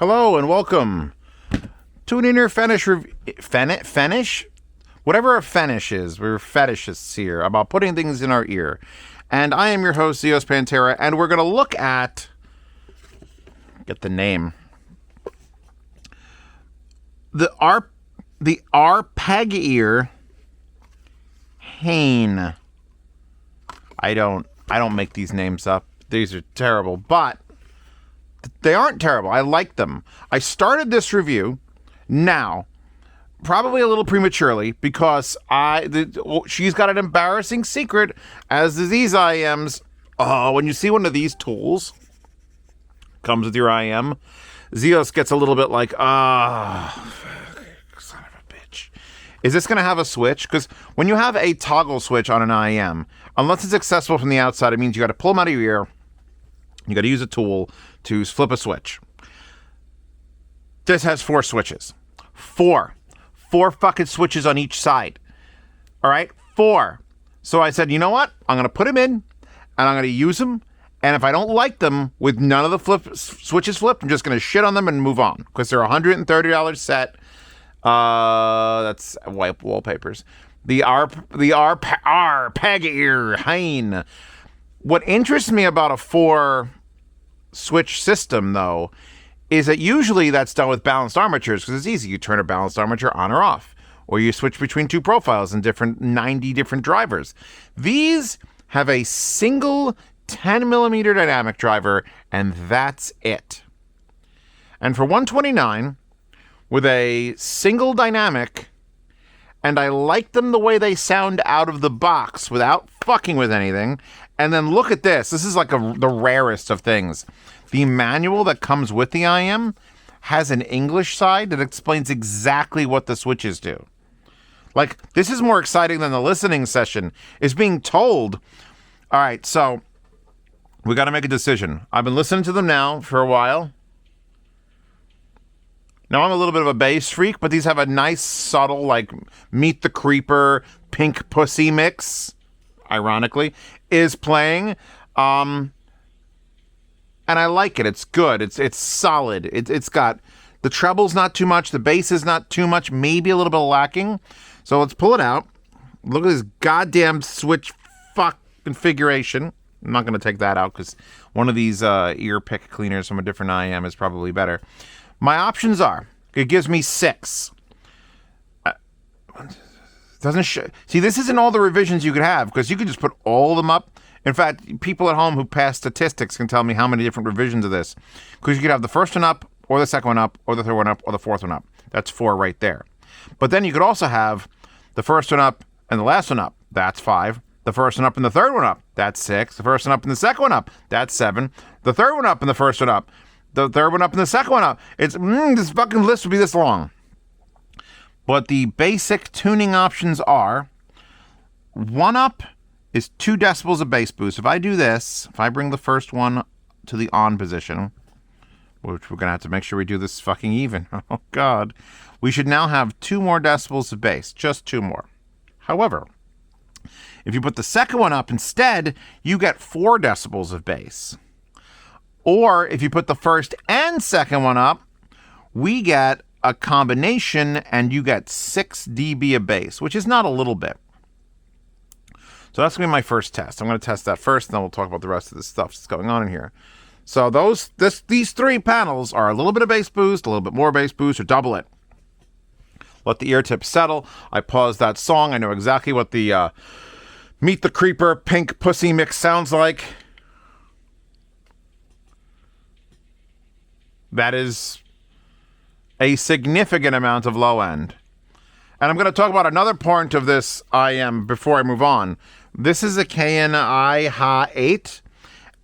Hello and welcome to an inner fetish review. Fetish? Whatever a fetish is, we're fetishists here about putting things in our ear. And I am your host, Zeos Pantera, and we're going to look at... Get the name. The Arpegear Hane. I don't make these names up. These are terrible, but they aren't terrible. I like them. I started this review now, probably a little prematurely, because she's got an embarrassing secret, as do these IEMs. Oh, when you see one of these tools, comes with your IEM, Zeos gets a little bit like, son of a bitch. Is this going to have a switch? Because when you have a toggle switch on an IEM, unless it's accessible from the outside, it means you got to pull them out of your ear. You got to use a tool to flip a switch. This has 4 switches. 4 fucking switches on each side. All right? 4. So I said, you know what? I'm going to put them in, and I'm going to use them. And if I don't like them with none of the switches flipped, I'm just going to shit on them and move on. Because they're $130 set. That's white wallpapers. The Arpegear Hane. What interests me about a 4-switch system, though, is that usually that's done with balanced armatures because it's easy. You turn a balanced armature on or off, or you switch between 2 profiles and 90 different drivers. These have a single 10mm dynamic driver, and that's it. And for $129, with a single dynamic, and I like them the way they sound out of the box without fucking with anything. And then look at this. This is like the rarest of things. The manual that comes with the IEM has an English side that explains exactly what the switches do. Like, this is more exciting than the listening session, is being told. All right, so we got to make a decision. I've been listening to them now for a while. Now, I'm a little bit of a bass freak, but these have a nice, subtle, like, Meet the Creeper, Pink Pussy mix, ironically, is playing. And I like it. It's good. It's solid. It's got... The treble's not too much. The bass is not too much. Maybe a little bit lacking. So let's pull it out. Look at this goddamn switch fuck configuration. I'm not going to take that out because one of these ear pick cleaners from a different IEM is probably better. My options are, it gives me 6. Doesn't see, this isn't all the revisions you could have, because you could just put all of them up. In fact, people at home who pass statistics can tell me how many different revisions of this. Because you could have the first one up, or the second one up, or the third one up, or the fourth one up. That's 4 right there. But then you could also have the first one up and the last one up. That's 5. The first one up and the third one up. That's 6. The first one up and the second one up. That's 7. The third one up and the first one up. The third one up and the second one up. It's this fucking list would be this long. But the basic tuning options are 1 up is 2 decibels of bass boost. If I do this, if I bring the first one to the on position, which we're going to have to make sure we do this fucking even. Oh, God. We should now have 2 more decibels of bass. Just 2 more. However, if you put the second one up instead, you get 4 decibels of bass. Or if you put the first and second one up, we get a combination and you get 6 dB of bass, which is not a little bit. So that's going to be my first test. I'm going to test that first, and then we'll talk about the rest of the stuff that's going on in here. So these 3 panels are a little bit of bass boost, a little bit more bass boost, or double it. Let the ear tips settle. I paused that song. I know exactly what the Meet the Creeper Pink Pussy mix sounds like. That is a significant amount of low end. And I'm going to talk about another part of this IEM before I move on. This is a Hane IH8,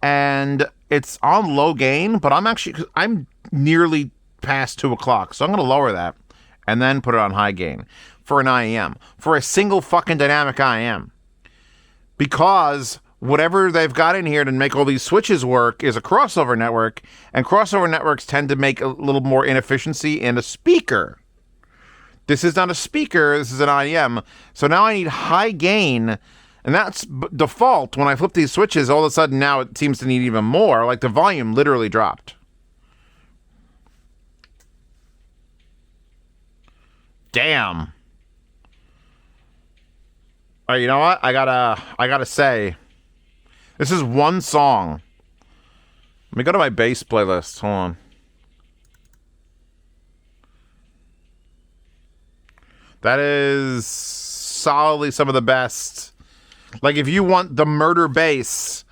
and it's on low gain, but I'm nearly past 2 o'clock, so I'm going to lower that and then put it on high gain for an IEM, for a single fucking dynamic IEM. Because whatever they've got in here to make all these switches work is a crossover network, and crossover networks tend to make a little more inefficiency in a speaker. This is not a speaker, this is an IEM. So now I need high gain, and that's default. When I flip these switches, all of a sudden now it seems to need even more, like the volume literally dropped. Damn. All right, you know what? I gotta say, this is one song. Let me go to my bass playlist. Hold on. That is solidly some of the best. Like, if you want the murder bass,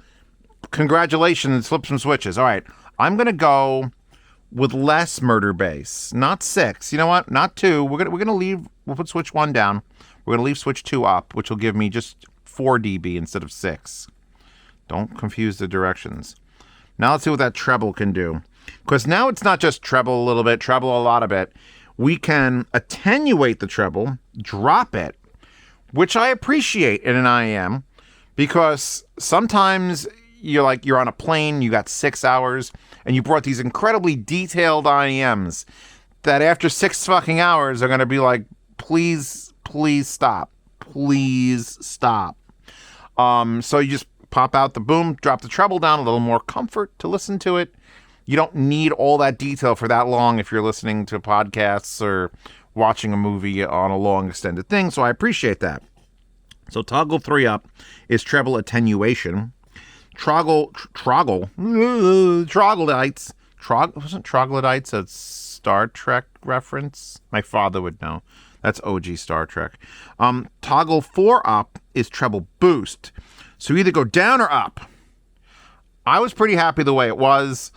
congratulations, flip some switches. All right, I'm gonna go with less murder bass, not 6. You know what? Not 2. We're gonna leave. We'll put switch 1 down. We're gonna leave switch 2 up, which will give me just 4 dB instead of 6. Don't confuse the directions. Now let's see what that treble can do. Because now it's not just treble a little bit, treble a lot of it. We can attenuate the treble, drop it, which I appreciate in an IEM, because sometimes you're on a plane, you got 6 hours, and you brought these incredibly detailed IEMs that after 6 fucking hours are going to be like, please stop. Please stop. So you just pop out the boom, drop the treble down, a little more comfort to listen to it. You don't need all that detail for that long if you're listening to podcasts or watching a movie on a long extended thing, so I appreciate that. So toggle 3 up is treble attenuation. Troglodytes. Wasn't troglodytes a Star Trek reference? My father would know. That's OG Star Trek. Toggle 4 up is treble boost. So either go down or up. I was pretty happy the way it was,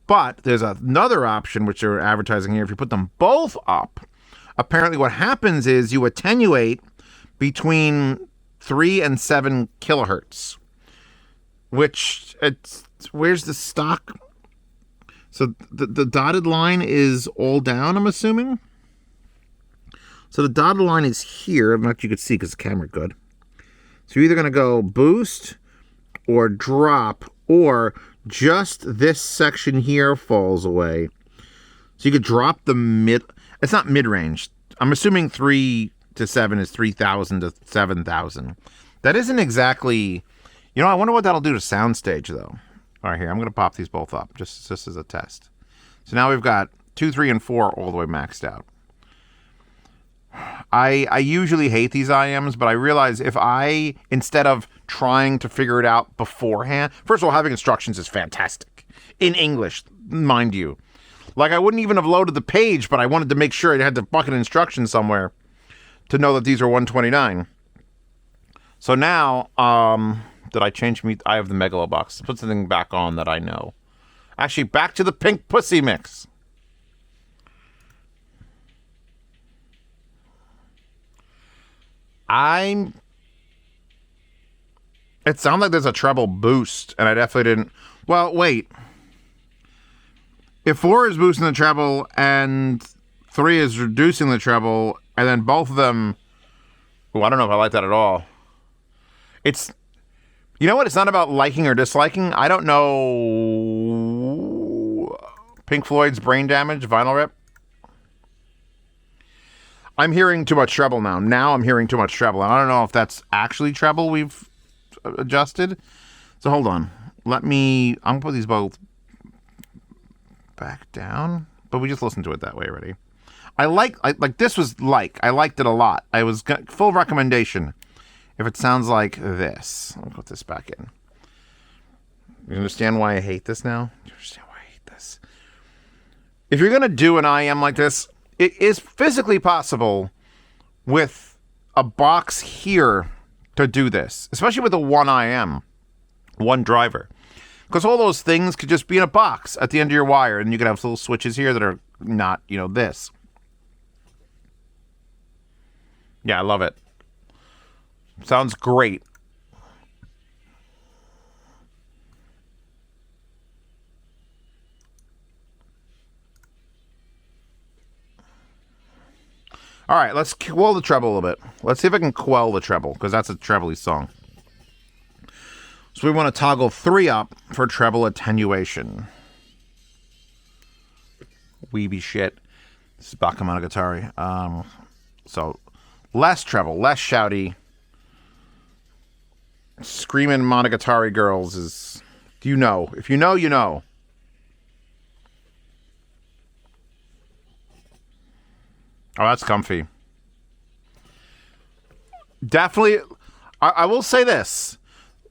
but there's another option which they're advertising here. If you put them both up, apparently what happens is you attenuate between 3 and 7 kilohertz. Which, where's the stock? So the dotted line is all down, I'm assuming. So the dotted line is here. Not you could see because the camera's good. So you're either going to go boost or drop, or just this section here falls away. So you could drop the mid. It's not mid-range. I'm assuming 3 to 7 is 3,000 to 7,000. That isn't exactly... You know, I wonder what that'll do to soundstage, though. All right, here, I'm going to pop these both up, just as a test. So now we've got 2, 3, and 4 all the way maxed out. I usually hate these IEMs, but I realize if I, instead of trying to figure it out beforehand... First of all, having instructions is fantastic. In English, mind you. Like, I wouldn't even have loaded the page, but I wanted to make sure it had the fucking instructions somewhere to know that these are 129. So now, did I change me? I have the Megalobox. Put something back on that I know. Actually, back to the pink pussy mix. It sounds like there's a treble boost, and I definitely didn't... Well, wait. If 4 is boosting the treble, and 3 is reducing the treble, and then both of them... Oh, I don't know if I like that at all. It's... You know what? It's not about liking or disliking. I don't know... Pink Floyd's Brain Damage, Vinyl Rip. I'm hearing too much treble now. Now I'm hearing too much treble. And I don't know if that's actually treble we've adjusted. So hold on. I'm going to put these both back down. But we just listened to it that way already. I liked it a lot. I was full recommendation. If it sounds like this. I'll put this back in. You understand why I hate this now? You understand why I hate this? If you're going to do an IEM like this, it is physically possible with a box here to do this, especially with a 1 IEM, 1 driver. Because all those things could just be in a box at the end of your wire, and you could have little switches here that are not, this. Yeah, I love it. Sounds great. All right, let's quell the treble a little bit. Let's see if I can quell the treble, because that's a trebly song. So we want to toggle 3 up for treble attenuation. Weeby shit. This is Bakemonogatari. So less treble, less shouty. Screaming Monogatari girls is... You know. If you know, you know. Oh, that's comfy. Definitely. I will say this.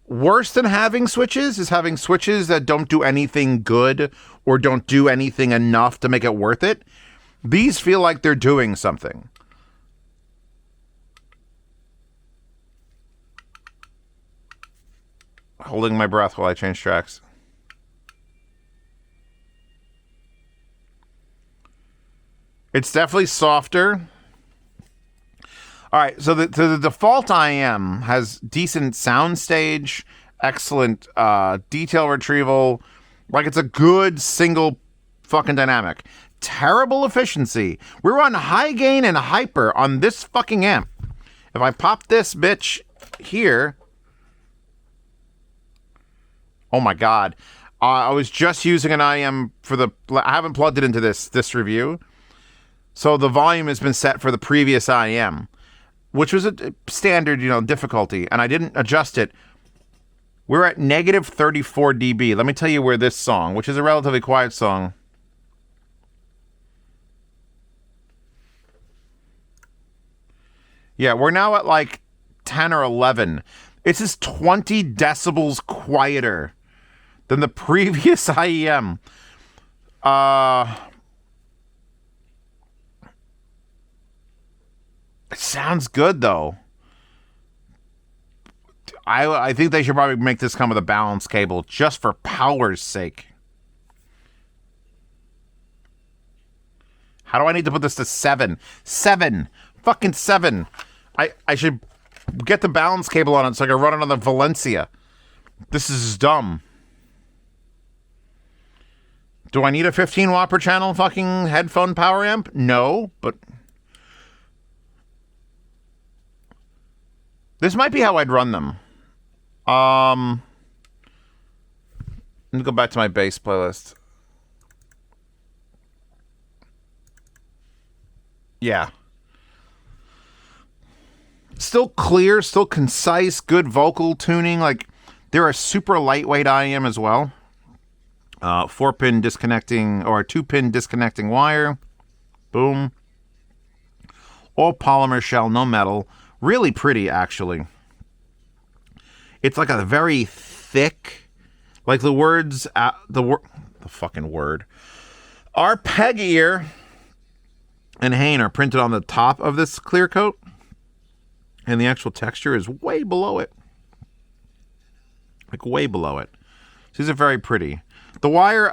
Worse than having switches is having switches that don't do anything good or don't do anything enough to make it worth it. These feel like they're doing something. Holding my breath while I change tracks. It's definitely softer. All right, so the default IEM has decent soundstage, excellent detail retrieval. Like, it's a good single fucking dynamic. Terrible efficiency. We're on high gain and hyper on this fucking amp. If I pop this bitch here... Oh my God. I was just using an IEM for the... I haven't plugged it into this review. So the volume has been set for the previous IEM, which was a standard, difficulty, and I didn't adjust it. We're at negative 34 dB. Let me tell you where this song, which is a relatively quiet song. Yeah, we're now at like 10 or 11. It's just 20 decibels quieter than the previous IEM. It sounds good, though. I think they should probably make this come with a balance cable just for power's sake. How do I need to put this to 7? 7! Fucking 7! I should get the balance cable on it so I can run it on the Valencia. This is dumb. Do I need a 15 watt per channel fucking headphone power amp? No, but... This might be how I'd run them. Let me go back to my bass playlist. Yeah. Still clear, still concise, good vocal tuning. Like, they're a super lightweight IEM as well. 4-pin disconnecting, or 2-pin disconnecting wire. Boom. All polymer shell, no metal. Really pretty, actually. It's like a very thick, like the words, the fucking word. Arpegear and Hane are printed on the top of this clear coat, and the actual texture is way below it. Like, way below it. These are very pretty. The wire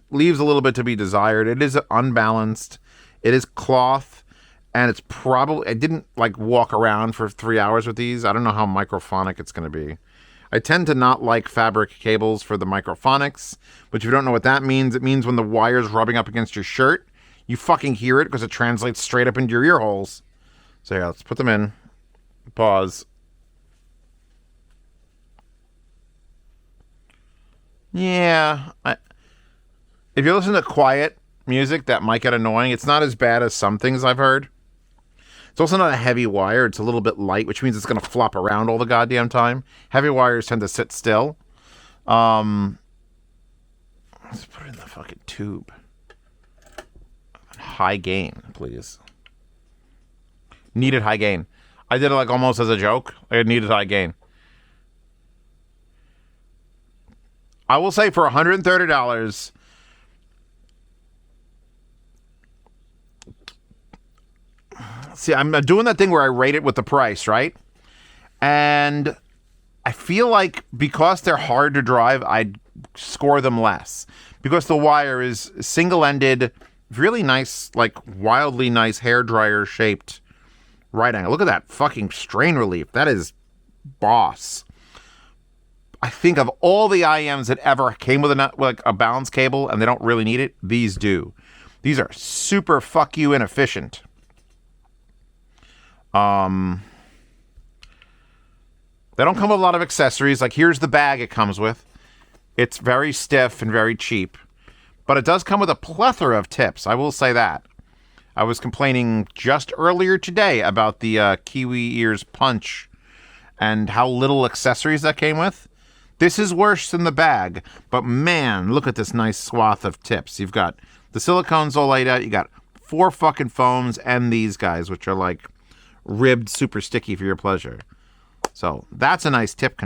leaves a little bit to be desired. It is unbalanced. It is cloth. And it's probably... I didn't, walk around for 3 hours with these. I don't know how microphonic it's going to be. I tend to not like fabric cables for the microphonics. But if you don't know what that means, it means when the wire's rubbing up against your shirt, you fucking hear it because it translates straight up into your ear holes. So yeah, let's put them in. Pause. Yeah. If you listen to quiet music, that might get annoying. It's not as bad as some things I've heard. It's also not a heavy wire. It's a little bit light, which means it's going to flop around all the goddamn time. Heavy wires tend to sit still. Let's put it in the fucking tube. High gain, please. Needed high gain. I did it almost as a joke. I needed high gain. I will say for $130... See, I'm doing that thing where I rate it with the price, right? And I feel like because they're hard to drive, I'd score them less. Because the wire is single-ended, really nice, wildly nice hairdryer shaped right angle. Look at that fucking strain relief. That is boss. I think of all the IEMs that ever came with a balance cable and they don't really need it, these do. These are super fuck you inefficient. They don't come with a lot of accessories. Here's the bag it comes with. It's very stiff and very cheap. But it does come with a plethora of tips. I will say that. I was complaining just earlier today about the Kiwi Ears Punch and how little accessories that came with. This is worse than the bag. But man, look at this nice swath of tips. You've got the silicones all laid out. You got 4 fucking foams and these guys, which are ribbed, super sticky for your pleasure. So that's a nice tip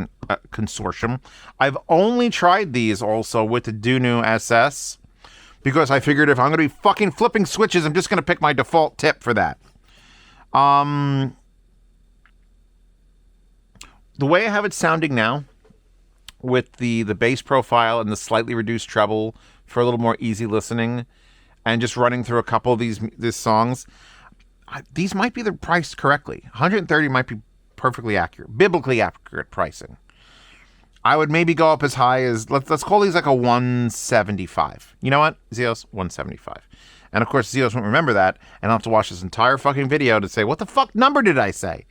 consortium. I've only tried these also with the Dunu SS because I figured if I'm going to be fucking flipping switches, I'm just going to pick my default tip for that. The way I have it sounding now, with the bass profile and the slightly reduced treble for a little more easy listening, and just running through a couple of these songs, these might be priced correctly. 130 might be perfectly accurate, biblically accurate pricing. I would maybe go up as high as, let's call these like a 175. You know what, Zeos? 175. And of course, Zeos won't remember that, and I'll have to watch this entire fucking video to say, what the fuck number did I say?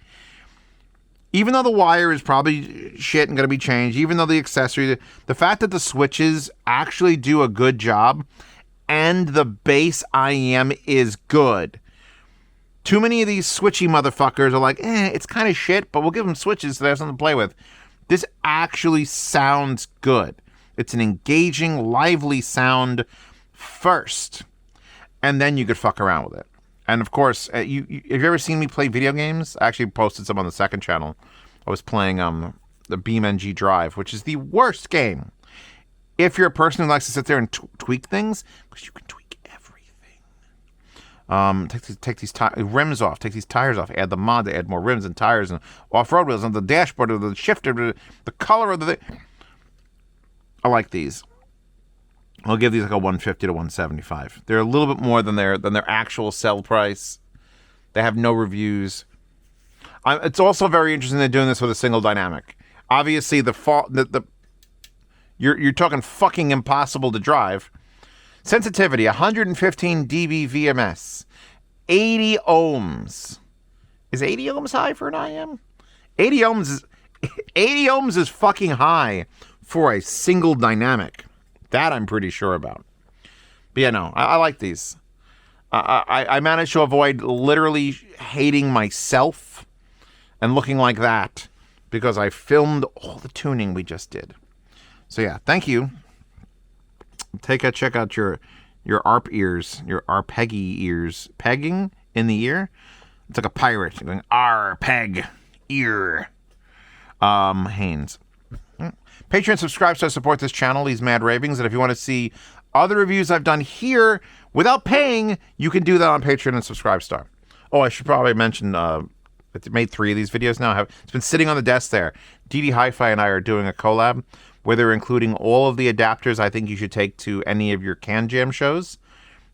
Even though the wire is probably shit and going to be changed, even though the accessory, the fact that the switches actually do a good job and the bass IEM is good. Too many of these switchy motherfuckers are like, it's kind of shit, but we'll give them switches so they have something to play with. This actually sounds good. It's an engaging, lively sound first, and then you could fuck around with it. And of course, have you ever seen me play video games? I actually posted some on the second channel. I was playing the BeamNG Drive, which is the worst game. If you're a person who likes to sit there and tweak things, because you can tweak everything. Take these rims off, take these tires off, add the mod to add more rims and tires and off-road wheels on the dashboard or the shifter, the color of the thing. I like these. I'll give these like a 150 to 175. They're a little bit more than their actual sell price. They have no reviews. It's also very interesting they're doing this with a single dynamic. Obviously, you're talking fucking impossible to drive. Sensitivity, 115 dB VMS, 80 ohms. Is 80 ohms high for an IEM? 80 ohms is fucking high for a single dynamic. That I'm pretty sure about. But yeah, no, I like these. I managed to avoid literally hating myself and looking like that because I filmed all the tuning we just did. So yeah, thank you. Check out your ARP ears, your Arpegear ears. Pegging in the ear? It's like a pirate. You're going, Arpeg ear. Hanes. Patreon subscribe to support this channel, these mad ravings. And if you want to see other reviews I've done here without paying, you can do that on Patreon and Subscribestar. Oh, I should probably mention, I made 3 of these videos now. It's been sitting on the desk there. DD Hi-Fi and I are doing a collab where they're including all of the adapters I think you should take to any of your Can Jam shows,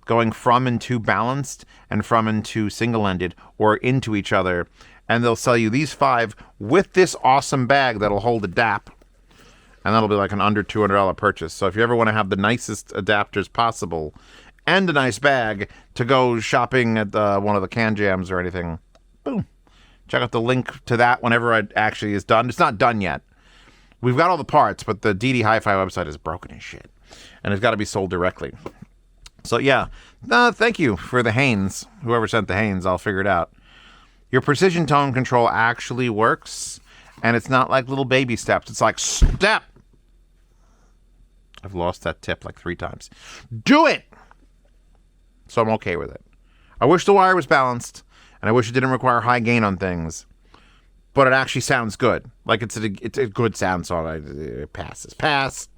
going from and to balanced and from and to single-ended or into each other. And they'll sell you these 5 with this awesome bag that'll hold a DAP. And that'll be like an under $200 purchase. So if you ever want to have the nicest adapters possible and a nice bag to go shopping at one of the Can Jams or anything, boom. Check out the link to that whenever it actually is done. It's not done yet. We've got all the parts, but the DD Hi-Fi website is broken as shit. And it's got to be sold directly. So yeah, thank you for the Hanes. Whoever sent the Hanes, I'll figure it out. Your precision tone control actually works. And it's not like little baby steps. It's like, step. I've lost that tip like 3 times. Do it! So I'm okay with it. I wish the wire was balanced, and I wish it didn't require high gain on things, but it actually sounds good. Like it's a good sound song. It passes. Pass.